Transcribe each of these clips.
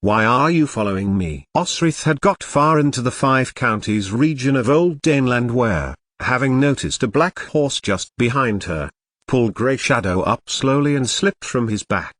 Why are you following me? Osrith had got far into the Five Counties region of Old Daneland where, having noticed a black horse just behind her, pulled Grey Shadow up slowly and slipped from his back.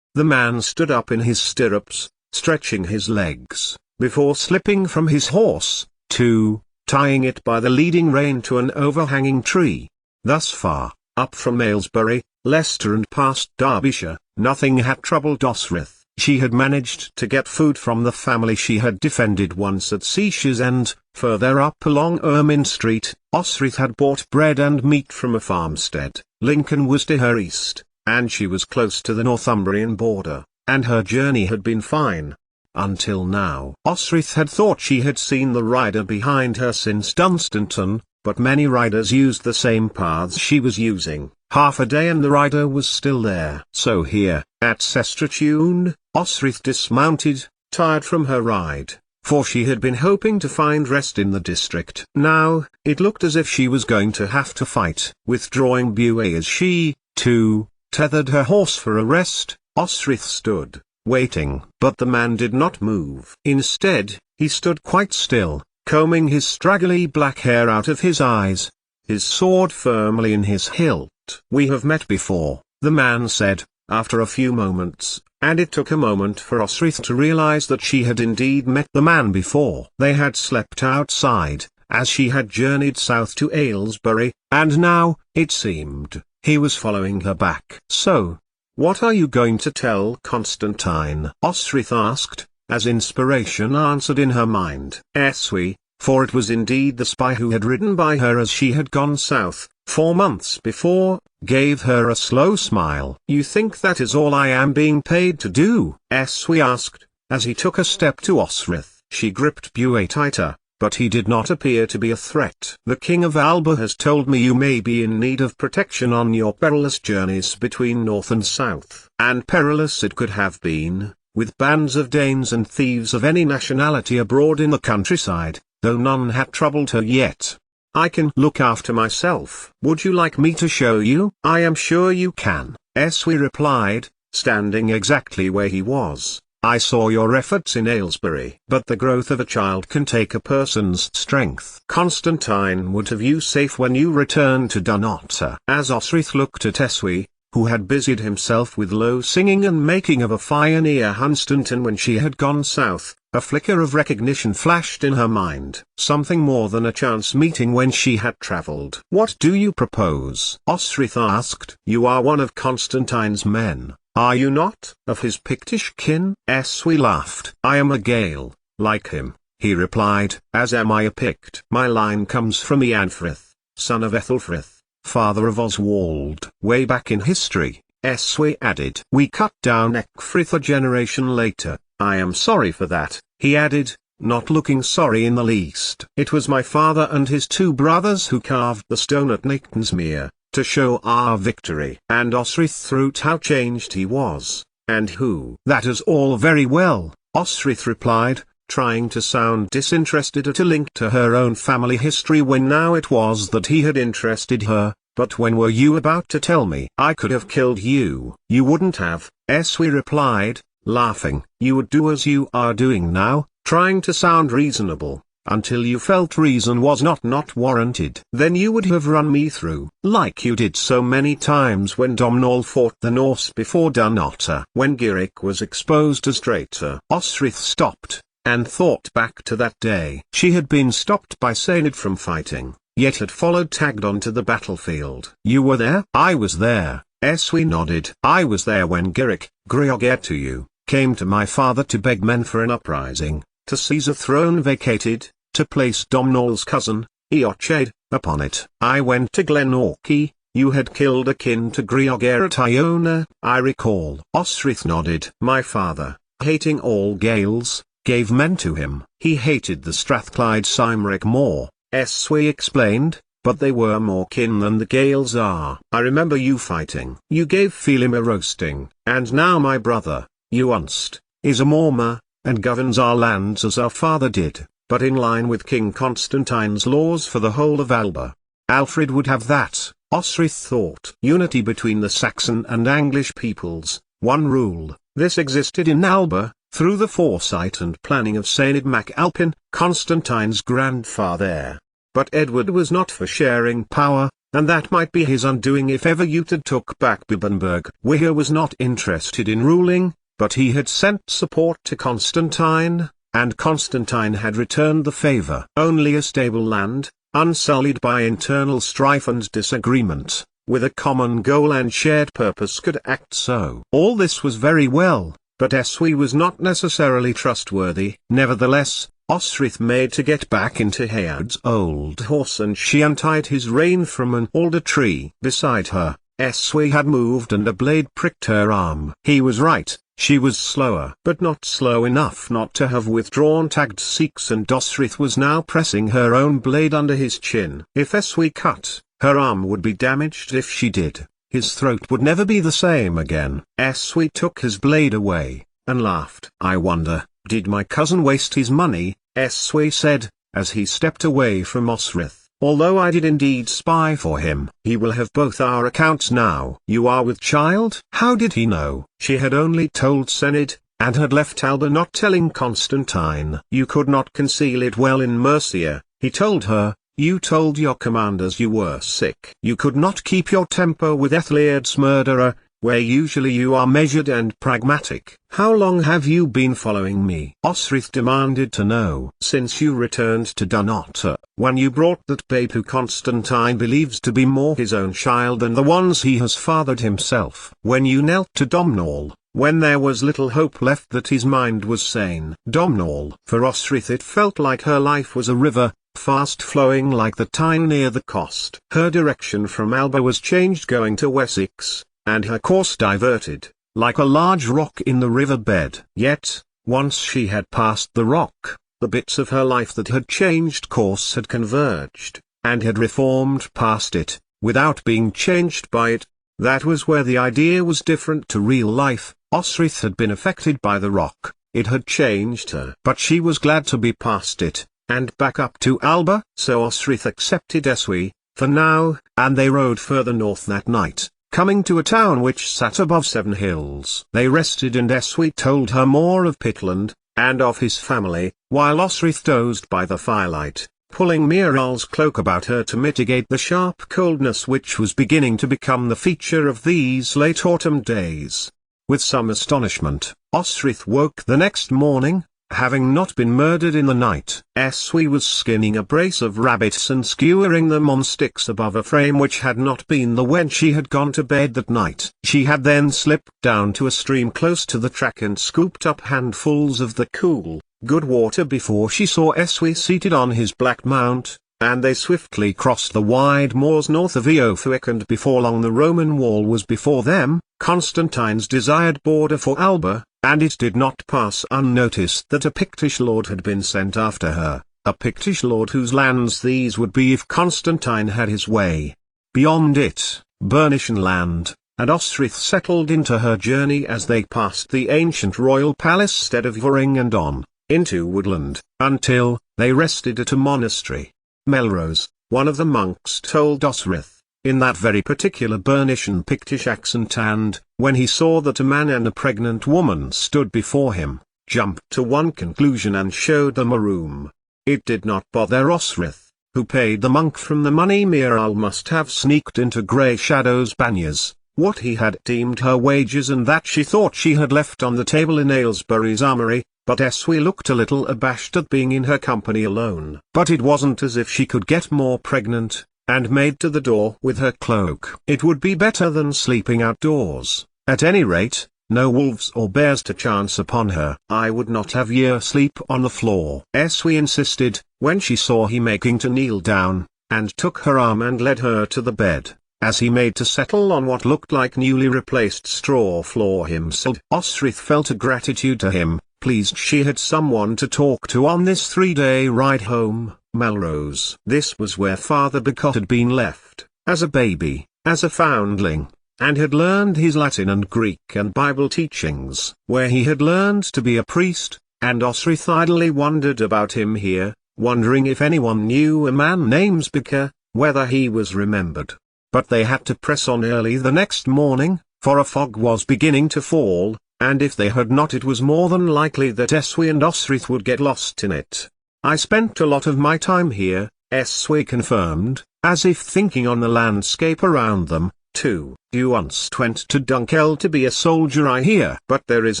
The man stood up in his stirrups, stretching his legs, before slipping from his horse, tying it by the leading rein to an overhanging tree. Thus far, up from Aylesbury, Leicester and past Derbyshire, nothing had troubled Osrith. She had managed to get food from the family she had defended once at Seaches and, further up along Ermine Street, Osrith had bought bread and meat from a farmstead. Lincoln was to her east, and she was close to the Northumbrian border, and her journey had been fine. Until now. Osrith had thought she had seen the rider behind her since Dunstanton, but many riders used the same paths she was using. Half a day and the rider was still there. So here, at Sestertune, Osrith dismounted, tired from her ride, for she had been hoping to find rest in the district. Now, it looked as if she was going to have to fight. Withdrawing Buet as she, too, tethered her horse for a rest, Osrith stood, waiting. But the man did not move. Instead, he stood quite still, combing his straggly black hair out of his eyes, his sword firmly in his hilt. "We have met before," the man said, after a few moments, and it took a moment for Osrith to realize that she had indeed met the man before. They had slept outside, as she had journeyed south to Aylesbury, and now, it seemed, he was following her back. "So, what are you going to tell Constantine?" Osrith asked, as inspiration answered in her mind. "Eswi," for it was indeed the spy who had ridden by her as she had gone south, 4 months before, gave her a slow smile. "You think that is all I am being paid to do?" Eswi asked, as he took a step to Osrith. She gripped Buet tighter, but he did not appear to be a threat. "The King of Alba has told me you may be in need of protection on your perilous journeys between north and south." And perilous it could have been, with bands of Danes and thieves of any nationality abroad in the countryside, though none had troubled her yet. "I can look after myself." "Would you like me to show you?" "I am sure you can," Eswi replied, standing exactly where he was. "I saw your efforts in Aylesbury." "But the growth of a child can take a person's strength." "Constantine would have you safe when you return to Dunnottar." As Osrith looked at Eswi, who had busied himself with low singing and making of a fire near Hunstanton when she had gone south, a flicker of recognition flashed in her mind. Something more than a chance meeting when she had travelled. "What do you propose?" Osrith asked. "You are one of Constantine's men, are you not? Of his Pictish kin?" Eswi laughed. "I am a Gael, like him," he replied. "As am I a Pict. My line comes from Eanfrith, son of Ethelfrith, father of Oswald." Way back in history, Eswi added. "We cut down Ecgfrith a generation later. I am sorry for that," he added, not looking sorry in the least. "It was my father and his 2 brothers who carved the stone at Nachtonsmere, to show our victory." And Osrith thought how changed he was. "And who?" "That is all very well," Osrith replied, trying to sound disinterested at a link to her own family history when now it was that he had interested her, "but when were you about to tell me?" "I could have killed you." "You wouldn't have," Eswi replied, laughing. "You would do as you are doing now, trying to sound reasonable, until you felt reason was not warranted. Then you would have run me through, like you did so many times when Domhnall fought the Norse before Dunnottar." When Giric was exposed as traitor, Osrith stopped, and thought back to that day. She had been stopped by Sained from fighting, yet had followed tagged onto the battlefield. "You were there?" "I was there," Eswi nodded. "I was there when Giric, Griogetu, came to my father to beg men for an uprising, to seize a throne vacated, to place Domhnall's cousin, Eochaid, upon it. I went to Glenorchy. You had killed a kin to Grioger at Iona, I recall." Osrith nodded. "My father, hating all Gaels, gave men to him." "He hated the Strathclyde Cymric more," Eswi explained, "but they were more kin than the Gaels are. I remember you fighting. You gave Phelim a roasting. And now my brother, Euanst, is a Morma, and governs our lands as our father did, but in line with King Constantine's laws for the whole of Alba. Alfred would have that," Osrith thought. Unity between the Saxon and English peoples, one rule. This existed in Alba, through the foresight and planning of Saint Mac Alpin, Constantine's grandfather. But Edward was not for sharing power, and that might be his undoing if ever Uther took back Bibbenberg. Wihir was not interested in ruling, but he had sent support to Constantine, and Constantine had returned the favor. Only a stable land, unsullied by internal strife and disagreement, with a common goal and shared purpose could act so. All this was very well, but Eswi was not necessarily trustworthy. Nevertheless, Osrith made to get back into Heod's old horse, and she untied his rein from an alder tree beside her. Eswi had moved and a blade pricked her arm. He was right, she was slower, but not slow enough not to have withdrawn tagged Sikhs, and Osrith was now pressing her own blade under his chin. If Eswi cut, her arm would be damaged. If she did, his throat would never be the same again. Eswi took his blade away, and laughed. "I wonder, did my cousin waste his money?" Eswi said, as he stepped away from Osrith. "Although I did indeed spy for him, he will have both our accounts now." "You are with child?" How did he know? She had only told Sened, and had left Alba not telling Constantine. "You could not conceal it well in Mercia," he told her. "You told your commanders you were sick. You could not keep your temper with Ethelred's murderer, where usually you are measured and pragmatic. How long have you been following me?" Osrith demanded to know. "Since you returned to Dunnottar, when you brought that babe who Constantine believes to be more his own child than the ones he has fathered himself. When you knelt to Domnall, when there was little hope left that his mind was sane." Domnall. For Osrith it felt like her life was a river, fast flowing like the Tyne near the coast. Her direction from Alba was changed going to Wessex, and her course diverted, like a large rock in the river bed. Yet, once she had passed the rock, the bits of her life that had changed course had converged, and had reformed past it, without being changed by it. That was where the idea was different to real life. Osrith had been affected by the rock, it had changed her. But she was glad to be past it, and back up to Alba. So Osrith accepted Eswi, for now, and they rode further north that night, coming to a town which sat above 7 hills. They rested, and Eswi told her more of Pitland, and of his family, while Osrith dozed by the firelight, pulling Miral's cloak about her to mitigate the sharp coldness which was beginning to become the feature of these late autumn days. With some astonishment, Osrith woke the next morning, having not been murdered in the night. Eswi was skinning a brace of rabbits and skewering them on sticks above a frame which had not been the when she had gone to bed that night. She had then slipped down to a stream close to the track and scooped up handfuls of the cool, good water before she saw Eswi seated on his black mount, and they swiftly crossed the wide moors north of Eothwick, and before long the Roman wall was before them, Constantine's desired border for Alba, and it did not pass unnoticed that a Pictish lord had been sent after her, a Pictish lord whose lands these would be if Constantine had his way. Beyond it, Bernician land, and Osrith settled into her journey as they passed the ancient royal palace stead of Voring and on, into woodland, until, they rested at a monastery. Melrose, one of the monks, told Osrith, in that very particular Bernician Pictish accent, and, when he saw that a man and a pregnant woman stood before him, jumped to one conclusion and showed them a room. It did not bother Osrith, who paid the monk from the money Miral must have sneaked into Grey Shadow's panniers, what he had deemed her wages and that she thought she had left on the table in Aylesbury's armoury. But Eswi looked a little abashed at being in her company alone. But it wasn't as if she could get more pregnant, and made to the door with her cloak. It would be better than sleeping outdoors, at any rate, no wolves or bears to chance upon her. "I would not have ye sleep on the floor," Eswi insisted, when she saw he making to kneel down, and took her arm and led her to the bed, as he made to settle on what looked like newly replaced straw floor himself. Osrith felt a gratitude to him, pleased she had someone to talk to on this 3-day ride home. Melrose. This was where Father Bicot had been left, as a baby, as a foundling, and had learned his Latin and Greek and Bible teachings, where he had learned to be a priest, and Osrith idly wondered about him here, wondering if anyone knew a man named Bicot, whether he was remembered. But they had to press on early the next morning, for a fog was beginning to fall, and if they had not, it was more than likely that Eswe and Osrith would get lost in it. I spent a lot of my time here, Eswe confirmed, as if thinking on the landscape around them, too. You once went to Dunkel to be a soldier, I hear. But there is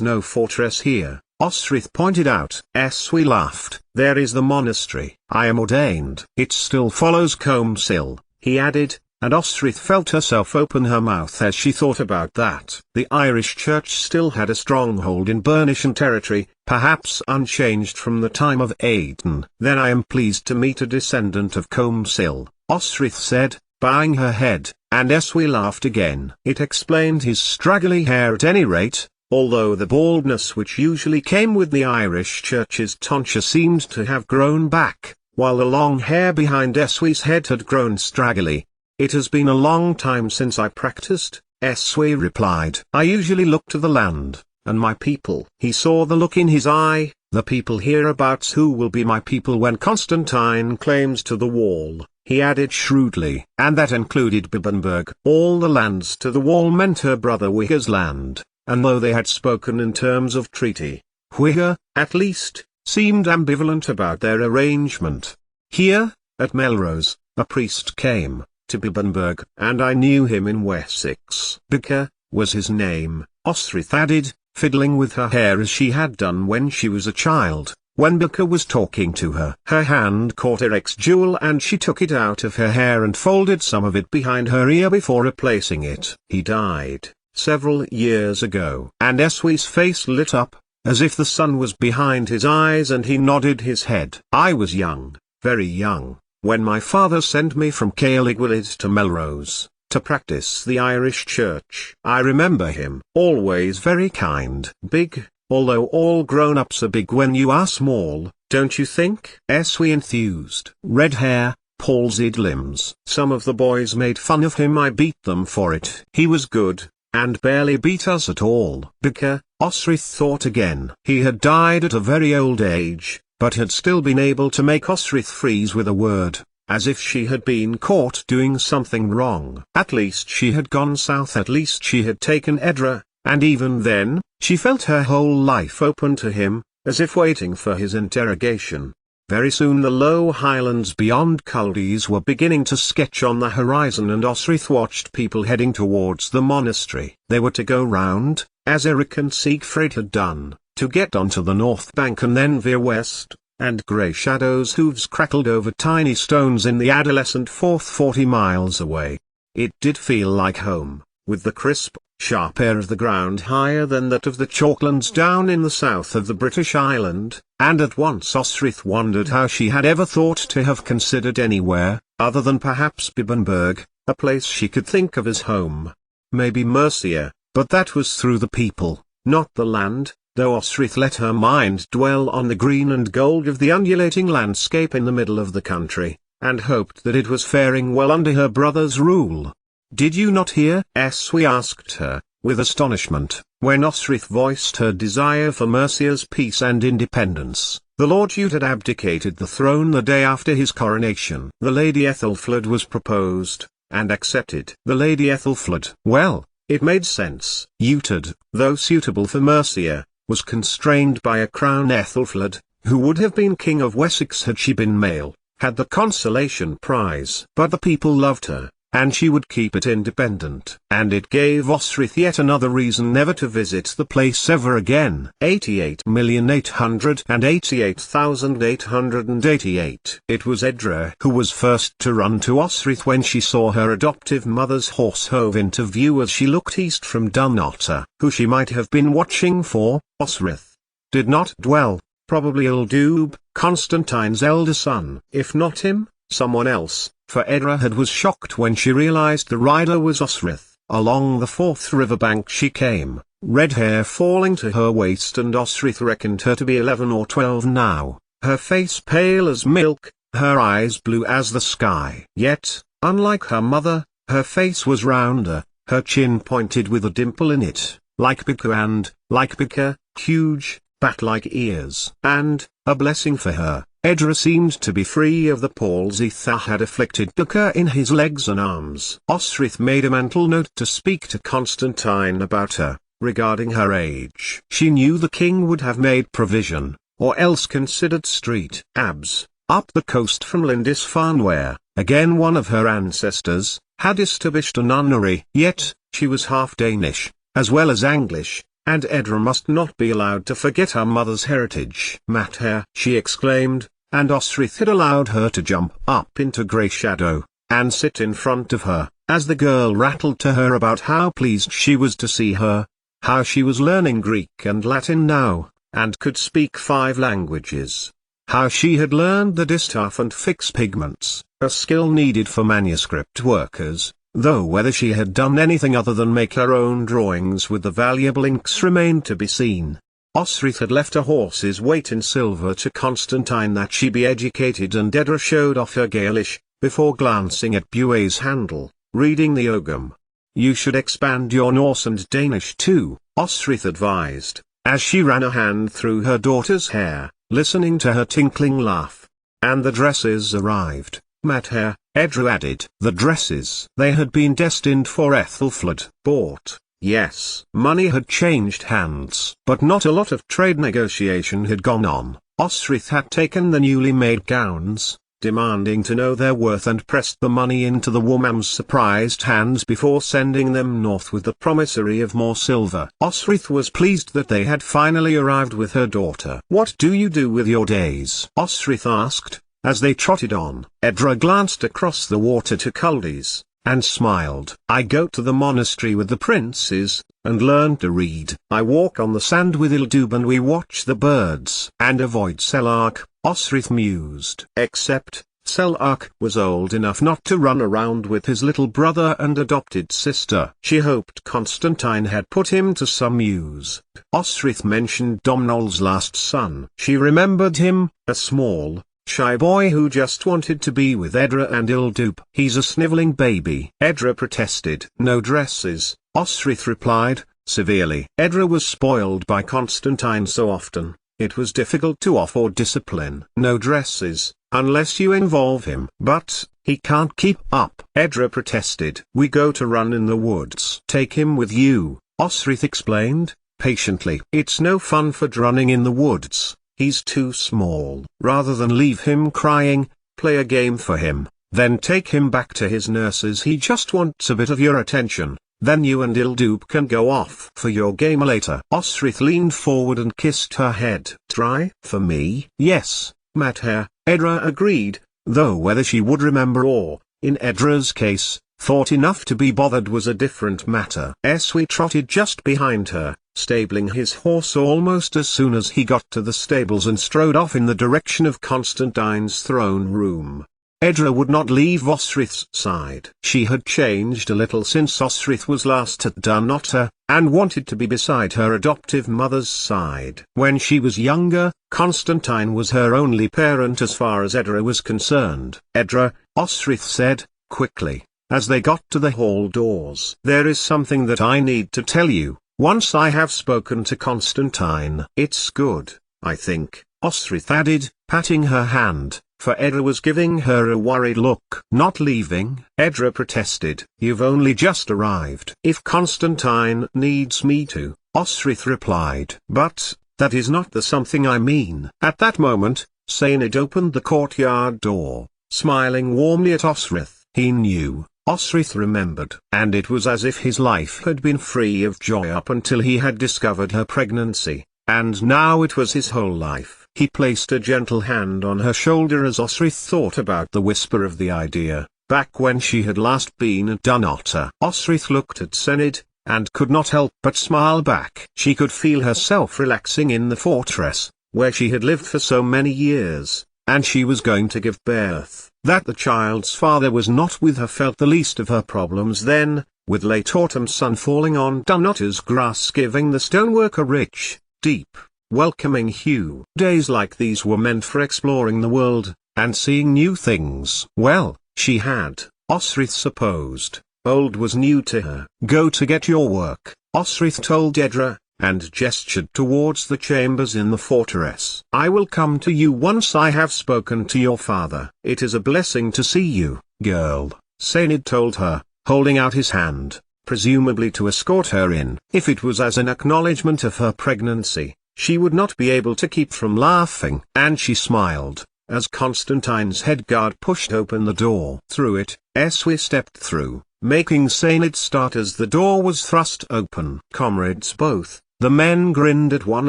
no fortress here, Osrith pointed out. Eswe laughed. There is the monastery. I am ordained. It still follows Comsill, he added, and Osrith felt herself open her mouth as she thought about that. The Irish Church still had a stronghold in Bernishan territory, perhaps unchanged from the time of Aidan. Then I am pleased to meet a descendant of Comsill, Osrith said, bowing her head, and Eswe laughed again. It explained his straggly hair at any rate, although the baldness which usually came with the Irish Church's tonsure seemed to have grown back, while the long hair behind Eswe's head had grown straggly. It has been a long time since I practiced, Eswe replied. I usually look to the land, and my people. He saw the look in his eye. The people hereabouts who will be my people when Constantine claims to the wall, he added shrewdly. And that included Bibbenberg. All the lands to the wall meant her brother Wigger's land, and though they had spoken in terms of treaty, Wigger, at least, seemed ambivalent about their arrangement. Here, at Melrose, a priest came to Bibbenberg, and I knew him in Wessex. Bicker was his name, Osrith added, fiddling with her hair as she had done when she was a child. When Bicker was talking to her, her hand caught Eric's jewel and she took it out of her hair and folded some of it behind her ear before replacing it. He died several years ago. And Eswe's face lit up, as if the sun was behind his eyes, and he nodded his head. I was young, very young, when my father sent me from Caeligwylid to Melrose, to practice the Irish Church. I remember him, always very kind. Big, although all grown-ups are big when you are small, don't you think? Eswe enthused. Red hair, palsied limbs. Some of the boys made fun of him. I beat them for it. He was good, and barely beat us at all. Bicker, Osrith thought again. He had died at a very old age, but had still been able to make Osrith freeze with a word, as if she had been caught doing something wrong. At least she had gone south, at least she had taken Edra, and even then, she felt her whole life open to him, as if waiting for his interrogation. Very soon the low highlands beyond Culdees were beginning to sketch on the horizon, and Osrith watched people heading towards the monastery. They were to go round, as Eric and Siegfried had done, to get onto the north bank and then veer west, and grey Shadow's hooves crackled over tiny stones in the adolescent Forth 40 miles away. It did feel like home, with the crisp, sharp air of the ground higher than that of the chalklands down in the south of the British island, and at once Osrith wondered how she had ever thought to have considered anywhere, other than perhaps Bibbenberg, a place she could think of as home. Maybe Mercia, but that was through the people, not the land, though Osrith let her mind dwell on the green and gold of the undulating landscape in the middle of the country, and hoped that it was faring well under her brother's rule. Did you not hear? Eswe asked her, with astonishment, when Osrith voiced her desire for Mercia's peace and independence. The Lord Hugh had abdicated the throne the day after his coronation. The Lady Ethelfled was proposed, and accepted. The Lady Ethelfled, well, it made sense. Eutred, though suitable for Mercia, was constrained by a crown. Ethelfled, who would have been King of Wessex had she been male, had the consolation prize. But the people loved her, and she would keep it independent. And it gave Osrith yet another reason never to visit the place ever again. 88,888,888. It was Edra who was first to run to Osrith when she saw her adoptive mother's horse hove into view as she looked east from Dunnottar. Who she might have been watching for, Osrith did not dwell. Probably Ildub, Constantine's elder son. If not him, someone else. For Edra was shocked when she realized the rider was Osrith. Along the Forth riverbank she came, red hair falling to her waist, and Osrith reckoned her to be 11 or 12 now, her face pale as milk, her eyes blue as the sky. Yet, unlike her mother, her face was rounder, her chin pointed with a dimple in it, like Bicker, huge, bat-like ears. And, a blessing for her, Edra seemed to be free of the palsy that had afflicted Bicker in his legs and arms. Osrith made a mental note to speak to Constantine about her, regarding her age. She knew the king would have made provision, or else considered street abs, up the coast from Lindisfarne where, again one of her ancestors, had established a nunnery. Yet, she was half Danish, as well as English, and Edra must not be allowed to forget her mother's heritage. "Mater," she exclaimed, and Osrith had allowed her to jump up into Grey Shadow, and sit in front of her, as the girl rattled to her about how pleased she was to see her, how she was learning Greek and Latin now, and could speak 5 languages. How she had learned the distaff and fix pigments, a skill needed for manuscript workers, though whether she had done anything other than make her own drawings with the valuable inks remained to be seen. Osrith had left a horse's weight in silver to Constantine that she be educated, and Edra showed off her Gaelish, before glancing at Bue's handle, reading the Ogham. "You should expand your Norse and Danish too," Osrith advised, as she ran a hand through her daughter's hair, listening to her tinkling laugh. "And the dresses arrived, Mater," Edra added. The dresses. They had been destined for Ethelfled. Bought, yes. Money had changed hands. But not a lot of trade negotiation had gone on. Osrith had taken the newly made gowns, demanding to know their worth, and pressed the money into the woman's surprised hands before sending them north with the promissory of more silver. Osrith was pleased that they had finally arrived with her daughter. "What do you do with your days?" Osrith asked, as they trotted on. Edra glanced across the water to Culde's, and smiled. "I go to the monastery with the princes, and learn to read. I walk on the sand with Ildub, and we watch the birds." "And avoid Selark," Osrith mused. Except, Selark was old enough not to run around with his little brother and adopted sister. She hoped Constantine had put him to some use. Osrith mentioned Domhnall's last son. She remembered him, a small, shy boy who just wanted to be with Edra and Ildub. "He's a snivelling baby." Edra protested. "No dresses," Osrith replied, severely. Edra was spoiled by Constantine so often, it was difficult to offer discipline. "No dresses, unless you involve him." "But, he can't keep up," Edra protested. "We go to run in the woods." "Take him with you," Osrith explained, patiently. "It's no fun for running in the woods. He's too small." "Rather than leave him crying, play a game for him, then take him back to his nurses. He just wants a bit of your attention. Then you and Ildub can go off for your game later." Osrith leaned forward and kissed her head. "Try for me?" "Yes, Mater," Edra agreed, though whether she would remember or, in Edra's case, thought enough to be bothered was a different matter. Eswi trotted just behind her, stabling his horse almost as soon as he got to the stables, and strode off in the direction of Constantine's throne room. Edra would not leave Osrith's side. She had changed a little since Osrith was last at Dunnottar, and wanted to be beside her adoptive mother's side. When she was younger, Constantine was her only parent as far as Edra was concerned. "Edra," Osrith said, quickly, as they got to the hall doors. "There is something that I need to tell you, once I have spoken to Constantine." "It's good, I think," Osrith added, patting her hand, for Edra was giving her a worried look. "Not leaving?" Edra protested. "You've only just arrived." "If Constantine needs me to," Osrith replied. "But, that is not the something I mean." At that moment, Sainid opened the courtyard door, smiling warmly at Osrith. He knew, Osrith remembered, and it was as if his life had been free of joy up until he had discovered her pregnancy, and now it was his whole life. He placed a gentle hand on her shoulder as Osrith thought about the whisper of the idea, back when she had last been at Dunnottar. Osrith looked at Sainid, and could not help but smile back. She could feel herself relaxing in the fortress, where she had lived for so many years, and she was going to give birth. That the child's father was not with her felt the least of her problems then, with late autumn sun falling on Dunnottar's grass giving the stonework a rich, deep, welcoming hue. Days like these were meant for exploring the world, and seeing new things. Well, she had, Osrith supposed. Old was new to her. "Go to get your work," Osrith told Edra, and gestured towards the chambers in the fortress. "I will come to you once I have spoken to your father." "It is a blessing to see you, girl," Sainid told her, holding out his hand. presumably to escort her in. If it was as an acknowledgement of her pregnancy, she would not be able to keep from laughing. And she smiled, as Constantine's headguard pushed open the door. Through it, Eswi stepped through, making Sainid start as the door was thrust open. Comrades both, the men grinned at one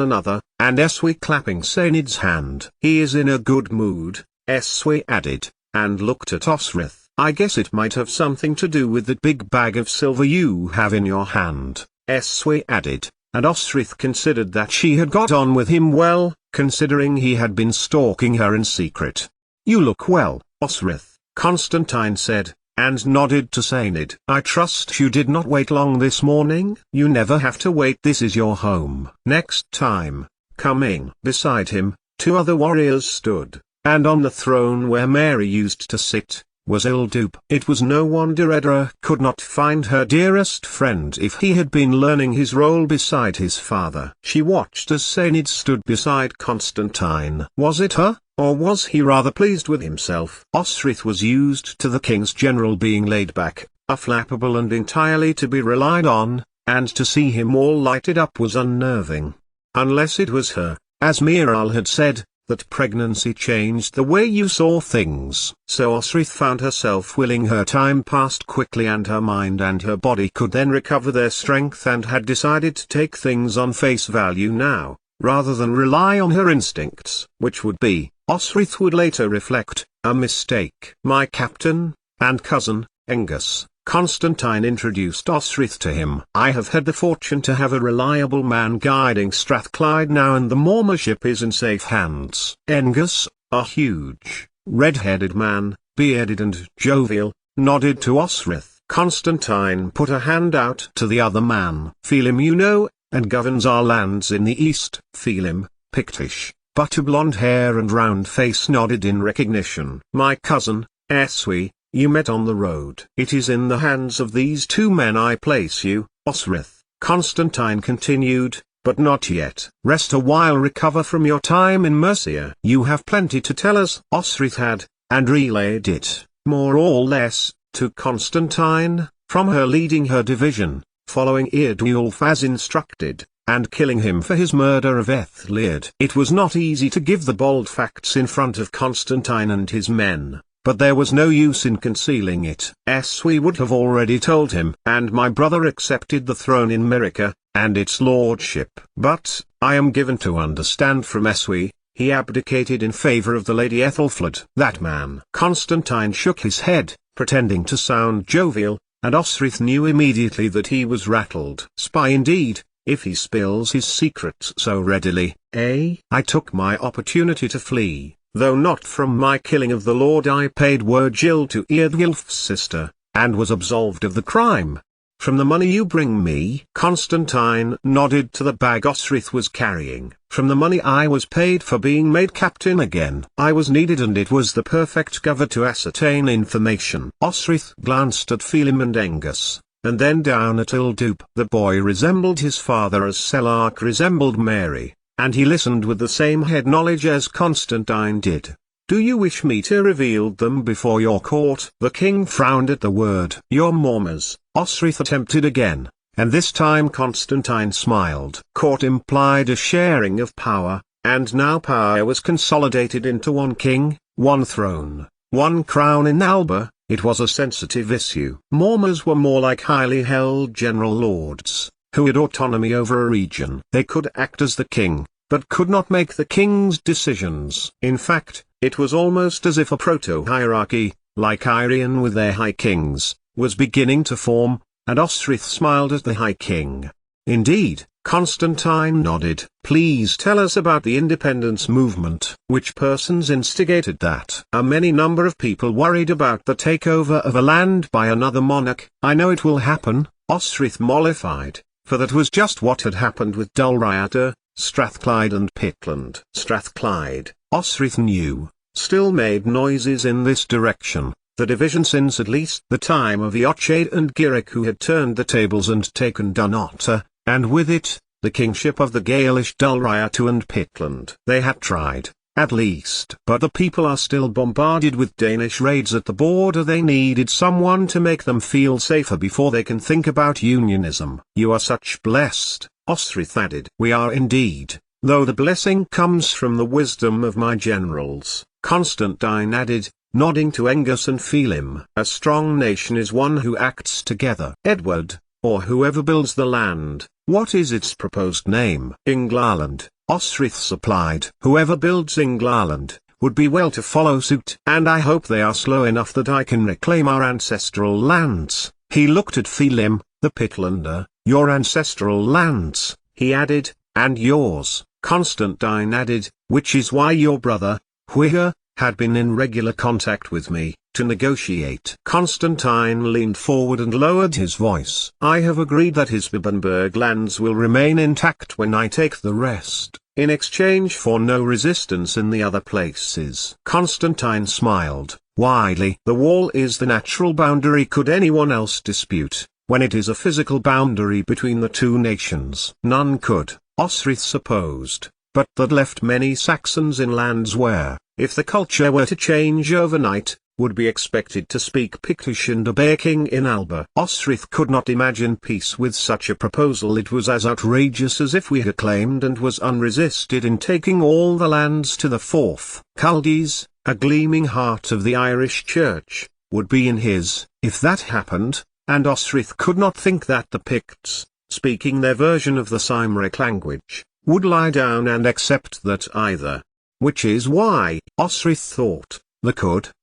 another, and Eswi clapping Sainid's hand. He is in a good mood, Eswi added, and looked at Osrith. I guess it might have something to do with the big bag of silver you have in your hand, Eswi added, and Osrith considered that she had got on with him well, considering he had been stalking her in secret. You look well, Osrith, Constantine said, and nodded to Sainid. I trust you did not wait long this morning? You never have to wait, this is your home. Next time, coming. Beside him, 2 other warriors stood, and on the throne where Mary used to sit, was Ildup. It was no wonder Edra could not find her dearest friend if he had been learning his role beside his father. She watched as Sainid stood beside Constantine. Was it her, or was he rather pleased with himself? Osrith was used to the king's general being laid back, afflappable and entirely to be relied on, and to see him all lighted up was unnerving. Unless it was her, as Miral had said, that pregnancy changed the way you saw things. So Osrith found herself willing her time passed quickly and her mind and her body could then recover their strength and had decided to take things on face value now, rather than rely on her instincts, which would be, Osrith would later reflect, a mistake. My captain, and cousin, Engus. Constantine introduced Osrith to him. I have had the fortune to have a reliable man guiding Strathclyde now, and the Morma ship is in safe hands. Engus, a huge, red-headed man, bearded and jovial, nodded to Osrith. Constantine put a hand out to the other man. Felim you know, and governs our lands in the east. Felim, Pictish, but a blonde hair and round face nodded in recognition. My cousin, Eswi. You met on the road. It is in the hands of these 2 men I place you, Osrith. Constantine continued, but not yet. Rest a while, recover from your time in Mercia. You have plenty to tell us. Osrith had, and relayed it, more or less, to Constantine, from her leading her division, following Eardwulf as instructed, and killing him for his murder of Ethliad. It was not easy to give the bold facts in front of Constantine and his men, but there was no use in concealing it. Eswi would have already told him. And my brother accepted the throne in Merica, and its lordship. But, I am given to understand from Eswi, he abdicated in favor of the Lady Ethelfled. That man. Constantine shook his head, pretending to sound jovial, and Osrith knew immediately that he was rattled. Spy indeed, if he spills his secrets so readily. I took my opportunity to flee. Though not from my killing of the Lord, I paid Virgil to Eardwulf's sister, and was absolved of the crime. From the money you bring me, Constantine nodded to the bag Osrith was carrying. From the money I was paid for being made captain again. I was needed, and it was the perfect cover to ascertain information. Osrith glanced at Felim and Engus, and then down at Ildup. The boy resembled his father as Selark resembled Mary, and he listened with the same head knowledge as Constantine did. Do you wish me to reveal them before your court? The king frowned at the word. Your Mormas, Osrith attempted again, and this time Constantine smiled. Court implied a sharing of power, and now power was consolidated into one king, one throne, one crown in Alba. It was a sensitive issue. Mormas were more like highly held general lords, who had autonomy over a region. They could act as the king, but could not make the king's decisions. In fact, it was almost as if a proto-hierarchy, like Irian with their high kings, was beginning to form, and Osrith smiled at the high king. Indeed, Constantine nodded. Please tell us about the independence movement. Which persons instigated that? Many number of people worried about the takeover of a land by another monarch. I know it will happen, Osrith mollified, for that was just what had happened with Dulriata, Strathclyde and Pitland. Strathclyde, Osrith knew, still made noises in this direction, the division since at least the time of Eochaid and Giric, who had turned the tables and taken Dunnottar, and with it, the kingship of the Gaelish Dulriata and Pitland. They had tried, at least. But the people are still bombarded with Danish raids at the border. They needed someone to make them feel safer before they can think about unionism. You are such blessed, Osrith added. We are indeed, though the blessing comes from the wisdom of my generals, Constantine added, nodding to Angus and Phelim. A strong nation is one who acts together. Edward, or whoever builds the land, what is its proposed name? Englarland, Osrith supplied. Whoever builds Englarland, would be well to follow suit. And I hope they are slow enough that I can reclaim our ancestral lands. He looked at Phelim, the Pitlander. Your ancestral lands, he added, and yours, Constantine added, which is why your brother, Huiga, had been in regular contact with me, to negotiate. Constantine leaned forward and lowered his voice. I have agreed that his Bibbenberg lands will remain intact when I take the rest, in exchange for no resistance in the other places. Constantine smiled widely. The wall is the natural boundary. Could anyone else dispute, when it is a physical boundary between the two nations? None could, Osrith supposed, but that left many Saxons in lands where, if the culture were to change overnight, would be expected to speak Pictish and obey King in Alba. Osrith could not imagine peace with such a proposal. It was as outrageous as if we had claimed and was unresisted in taking all the lands to the fourth. Chaldees, a gleaming heart of the Irish Church, would be in his, if that happened, and Osrith could not think that the Picts, speaking their version of the Cymric language, would lie down and accept that either. Which is why, Osrith thought,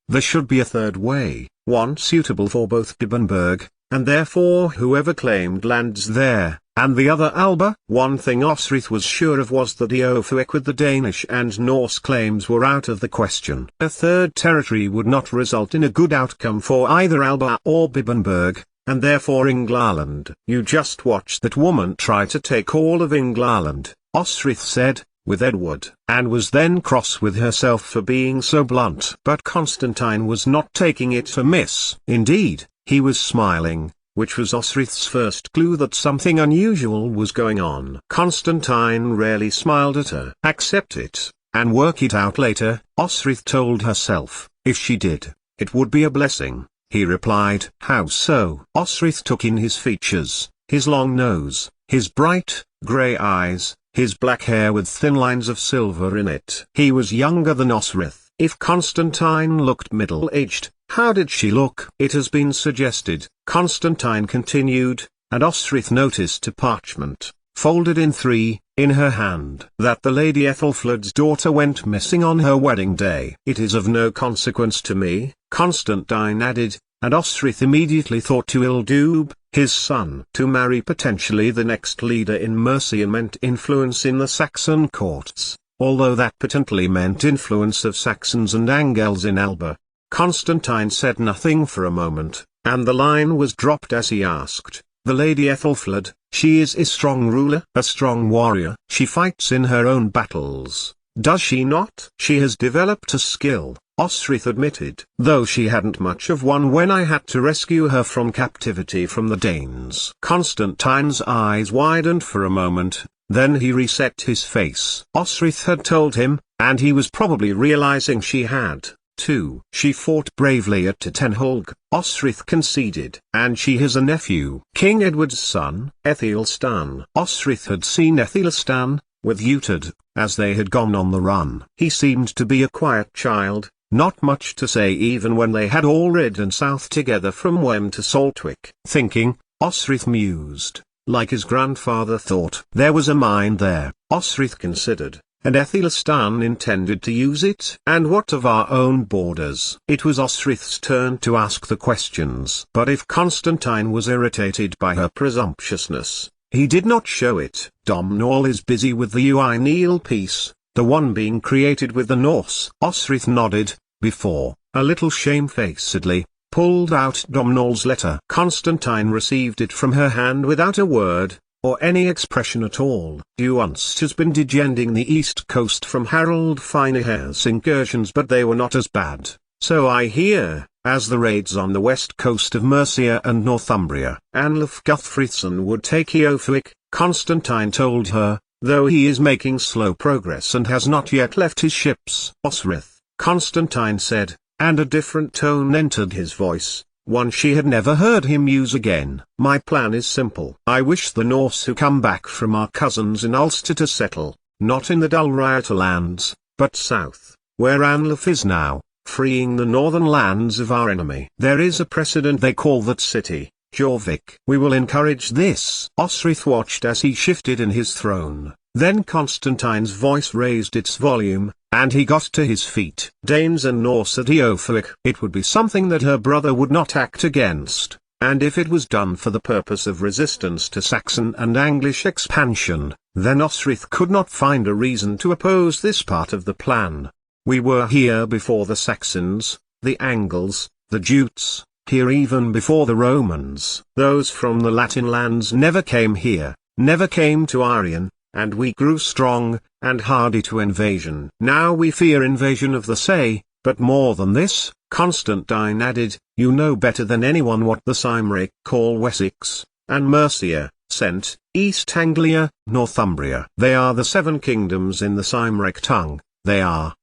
there should be a third way, one suitable for both Bibbenberg, and therefore whoever claimed lands there, and the other Alba. One thing Osrith was sure of was that Eofuic with the Danish and Norse claims were out of the question. A third territory would not result in a good outcome for either Alba or Bibbenberg, and therefore Englarland. You just watch that woman try to take all of Englarland, Osrith said, with Edward, and was then cross with herself for being so blunt. But Constantine was not taking it amiss. Indeed, he was smiling, which was Osrith's first clue that something unusual was going on. Constantine rarely smiled at her. Accept it, and work it out later, Osrith told herself. If she did, it would be a blessing, he replied. How so? Osrith took in his features, his long nose, his bright, grey eyes, his black hair with thin lines of silver in it. He was younger than Osrith. If Constantine looked middle-aged, how did she look? It has been suggested, Constantine continued, and Osrith noticed a parchment, folded in three, in her hand, that the Lady Ethelflaed's daughter went missing on her wedding day. It is of no consequence to me, Constantine added, and Osrith immediately thought to Ildub, his son. To marry potentially the next leader in Mercia meant influence in the Saxon courts, although that potentially meant influence of Saxons and Angles in Alba. Constantine said nothing for a moment, and the line was dropped as he asked, the Lady Ethelflaed, she is a strong ruler, a strong warrior. She fights in her own battles, does she not? She has developed a skill, Osrith admitted, though she hadn't much of one when I had to rescue her from captivity from the Danes. Constantine's eyes widened for a moment, then he reset his face. Osrith had told him, and he was probably realizing she had, too. She fought bravely at Tenholg, Osrith conceded. And she has a nephew, King Edward's son, Aethelstan. Osrith had seen Aethelstan, with Uhtred, as they had gone on the run. He seemed to be a quiet child, not much to say even when they had all ridden south together from Wem to Saltwick. Thinking, Osrith mused, like his grandfather thought. There was a mine there, Osrith considered, and Aethelstan intended to use it. And what of our own borders? It was Osrith's turn to ask the questions. But if Constantine was irritated by her presumptuousness, he did not show it. Domhnall is busy with the Uineal peace, the one being created with the Norse. Osrith nodded, before, a little shamefacedly, pulled out Domhnall's letter. Constantine received it from her hand without a word, or any expression at all. Uunst has been defending the east coast from Harold Finehair's incursions, but they were not as bad, so I hear, as the raids on the west coast of Mercia and Northumbria. Anlaf Guthfrithson would take Eofuic, Constantine told her, though he is making slow progress and has not yet left his ships. Osrith, Constantine said, and a different tone entered his voice, one she had never heard him use again. My plan is simple. I wish the Norse who come back from our cousins in Ulster to settle, not in the dull Rioter lands, but south, where Anlaf is now, freeing the northern lands of our enemy. There is a precedent they call that city, Jorvik. We will encourage this. Osrith watched as he shifted in his throne, then Constantine's voice raised its volume, and he got to his feet. Danes and Norse at Eoferwick. It would be something that her brother would not act against, and if it was done for the purpose of resistance to Saxon and Anglish expansion, then Osrith could not find a reason to oppose this part of the plan. We were here before the Saxons, the Angles, the Jutes, here even before the Romans. Those from the Latin lands never came here, never came to Aryan, and we grew strong, and hardy to invasion. Now we fear invasion of the Say, but more than this, Constantine added, you know better than anyone what the Cymric call Wessex, and Mercia, Cent, East Anglia, Northumbria. They are the 7 kingdoms in the Cymric tongue, they are,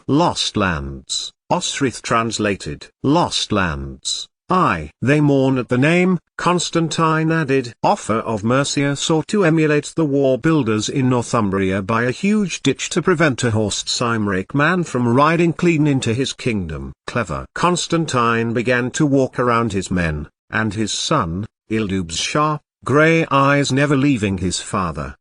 lost lands. Osrith translated. Lost lands. Aye. They mourn at the name, Constantine added. Offa of Mercia sought to emulate the war builders in Northumbria by a huge ditch to prevent a horsed Cymric man from riding clean into his kingdom. Clever. Constantine began to walk around his men, and his son, Ildub's sharp, grey eyes never leaving his father,